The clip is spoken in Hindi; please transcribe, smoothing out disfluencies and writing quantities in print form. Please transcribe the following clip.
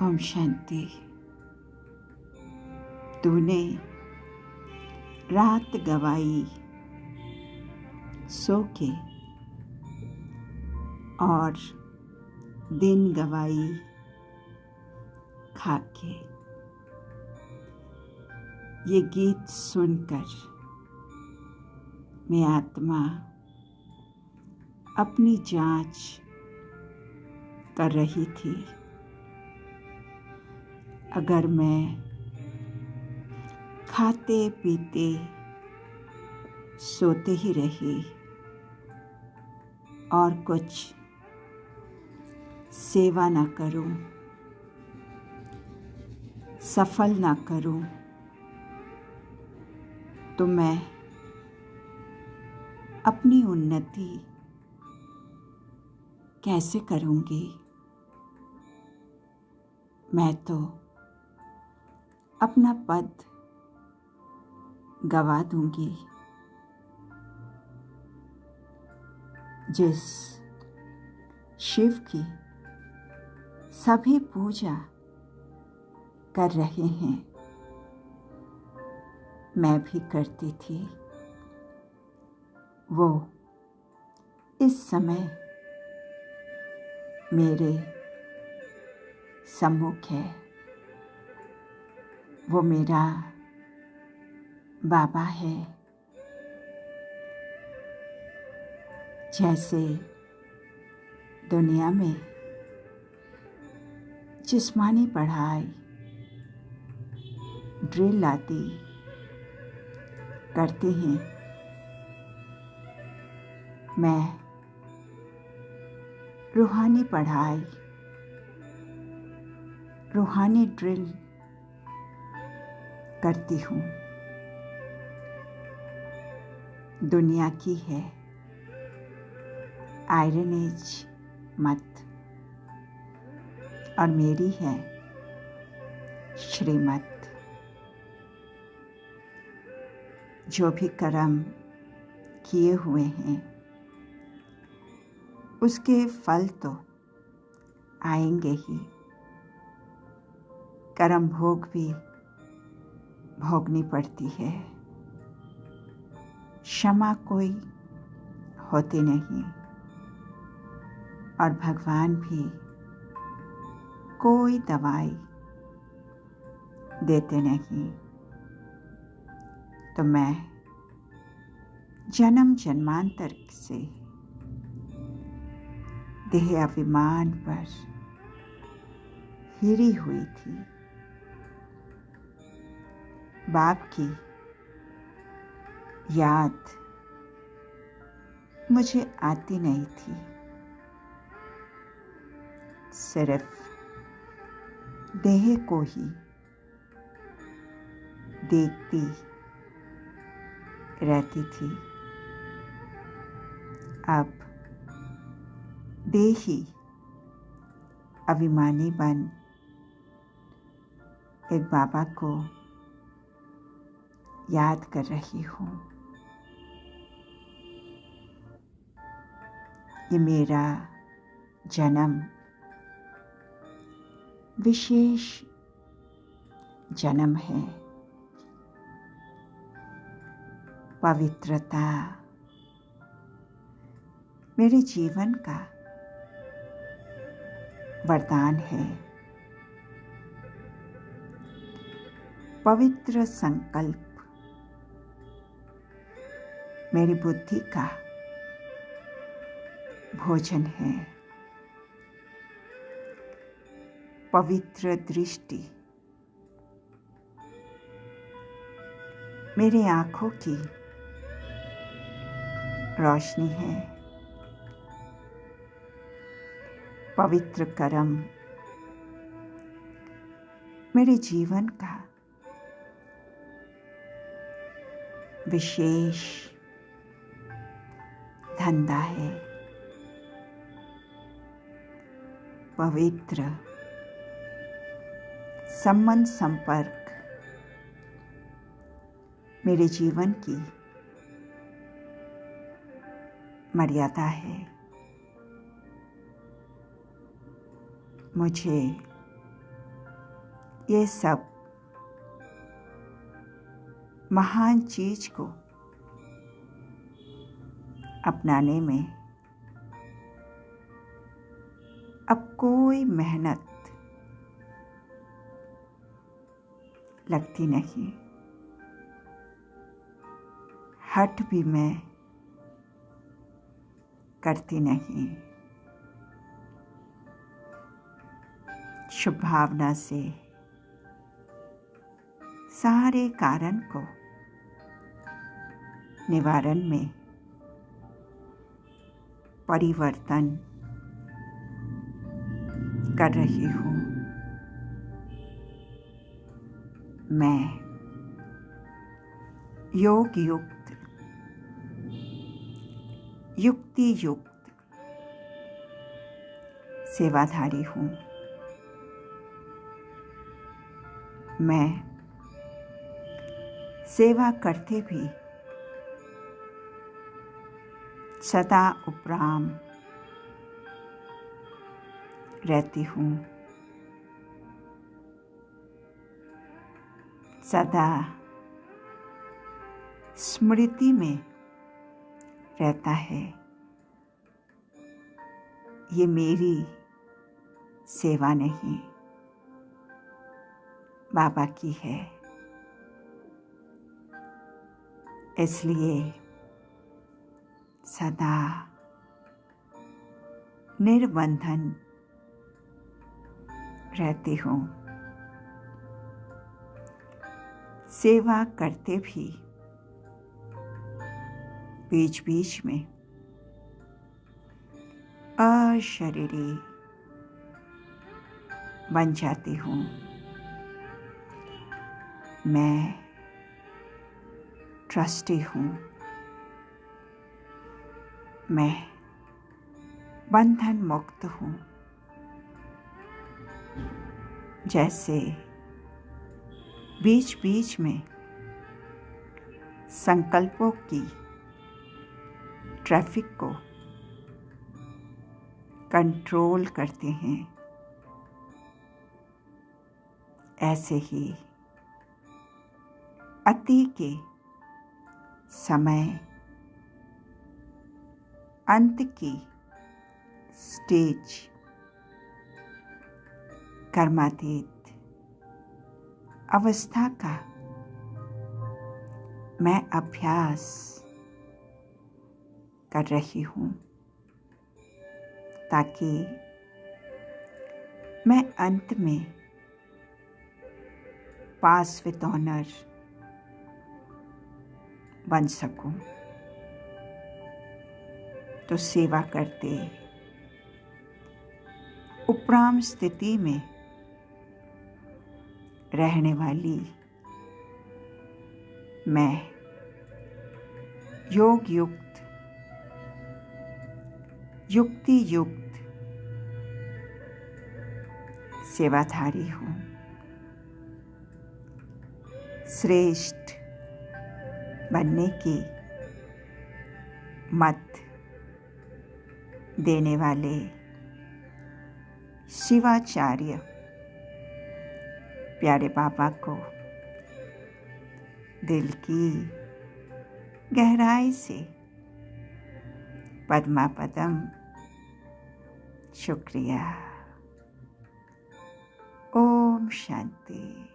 ओम शांति। तूने रात गवाई सो के और दिन गवाई खा के। ये गीत सुनकर मैं आत्मा अपनी जांच कर रही थी। अगर मैं खाते पीते सोते ही रही और कुछ सेवा ना करूं, सफल ना करूं, तो मैं अपनी उन्नति कैसे करूंगी? मैं तो अपना पद गवा दूंगी। जिस शिव की सभी पूजा कर रहे हैं, मैं भी करती थी, वो इस समय मेरे सम्मुख है। वो मेरा बाबा है। जैसे दुनिया में जिस्मानी पढ़ाई, ड्रिल आदि करते हैं, मैं रूहानी पढ़ाई, रूहानी ड्रिल करती हूँ। दुनिया की है आयरन एज मत और मेरी है श्रीमत। जो भी कर्म किए हुए हैं उसके फल तो आएंगे ही। कर्म भोग भी भोगनी पड़ती है। क्षमा कोई होती नहीं और भगवान भी कोई दवाई देते नहीं। तो मैं जन्म जन्मांतर से देह अभिमान पर हिरी हुई थी। बाप की याद मुझे आती नहीं थी। सिर्फ देह को ही देखती रहती थी। अब देही अभिमानी बन एक बाबा को याद कर रही हूँ। ये मेरा जन्म विशेष जन्म है। पवित्रता मेरे जीवन का वरदान है। पवित्र संकल्प मेरी बुद्धि का भोजन है। पवित्र दृष्टि मेरी आंखों की रोशनी है। पवित्र कर्म मेरे जीवन का विशेष धंधा है। पवित्र संबंध संपर्क मेरे जीवन की मर्यादा है। मुझे ये सब महान चीज को अपनाने में अब कोई मेहनत लगती नहीं। हट भी मैं करती नहीं। शुभ भावना से सारे कारण को निवारण में परिवर्तन कर रही हूँ। मैं योग युक्त, युक्ति युक्त सेवाधारी हूँ। मैं सेवा करते भी सदा उपराम रहती हूँ। सदा स्मृति में रहता है, ये मेरी सेवा नहीं, बाबा की है। इसलिए सदा निर्बंधन रहती हूँ। सेवा करते भी बीच बीच में अशरीरी बन जाती हूँ। मैं ट्रस्टी हूँ। मैं बंधन मुक्त हूँ। जैसे बीच बीच में संकल्पों की ट्रैफिक को कंट्रोल करते हैं, ऐसे ही अति के समय अंत की स्टेज कर्मातीत अवस्था का मैं अभ्यास कर रही हूँ, ताकि मैं अंत में पास विद ऑनर बन सकूं। तो सेवा करते उपराम स्थिति में रहने वाली मैं योग युक्त, युक्ति युक्त सेवाधारी हूँ। श्रेष्ठ बनने की मत देने वाले शिवाचार्य प्यारे बाबा को दिल की गहराई से पद्मा पदम शुक्रिया। ओम शांति।